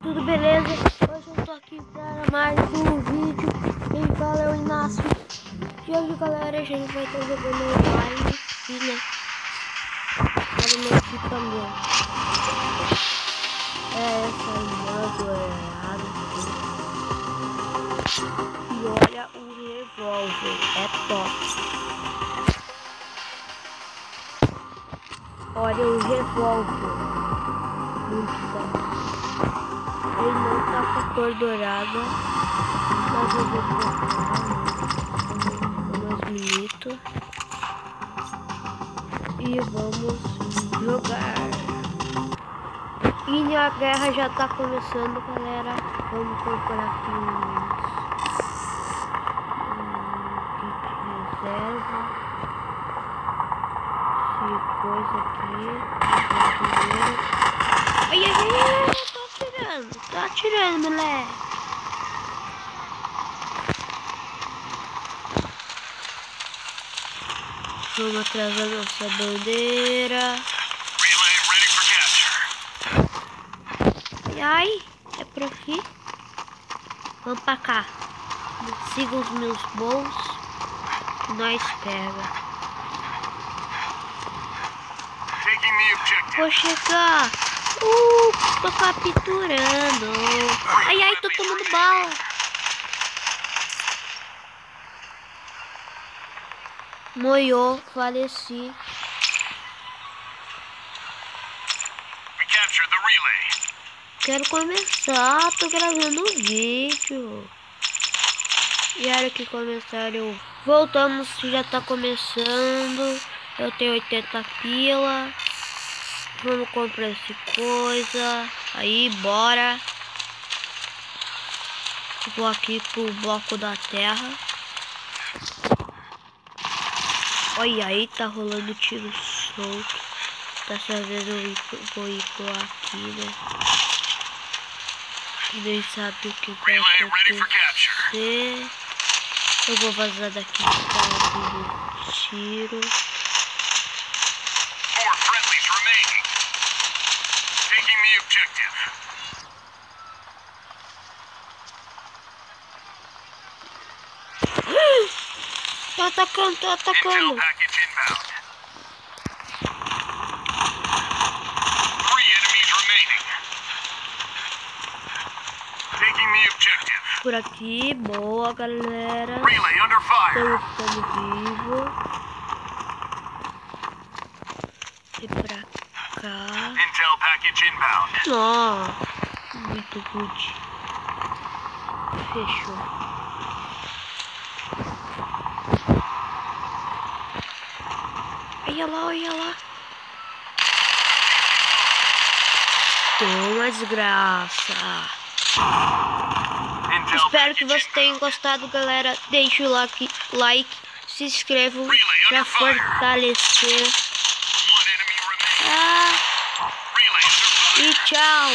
Tudo beleza? Hoje eu tô aqui para mais um vídeo. Quem fala é o Inácio. E hoje, galera, a gente vai estar jogando online e, né, para meu equipamento. Essa modo errado. E olha o revólver, é top. Olha o revólver, muito top. Ele não tá com a cor dourada, mas eu vou colocar umas minutos e vamos jogar. E a guerra já tá começando, galera. Vamos comprar aqui kit de reserva, esse coisa aqui. Ai, ai, ai, tá atirando, moleque. Vamos atrás da nossa bandeira. Ai, ai, é por aqui. Vamos pra cá. Siga os meus bolsos que nós pega. Vou chegar. Tô capturando. Ai, ai, tô tomando bala. Moiou, faleci. Quero começar, tô gravando um vídeo. E a hora que começar eu... Voltamos, já tá começando. Eu tenho 80 pila. Vamos comprar essa coisa. Aí, bora. Vou aqui pro bloco da terra. Olha aí, tá rolando tiro solto. Dessa vez eu vou ir por aqui, né? Nem sabe o que vai acontecer. Eu vou vazar daqui pra ouvir tiro. Tô atacando, tô atacando. Por aqui, boa, galera. Estamos ficando vivos. E pra cá. Nossa, muito good. Fechou. Olha lá, olha lá. Toma, desgraça. Espero que você tenha gostado, galera. Deixe o like, se inscrevam para fortalecer. E tchau.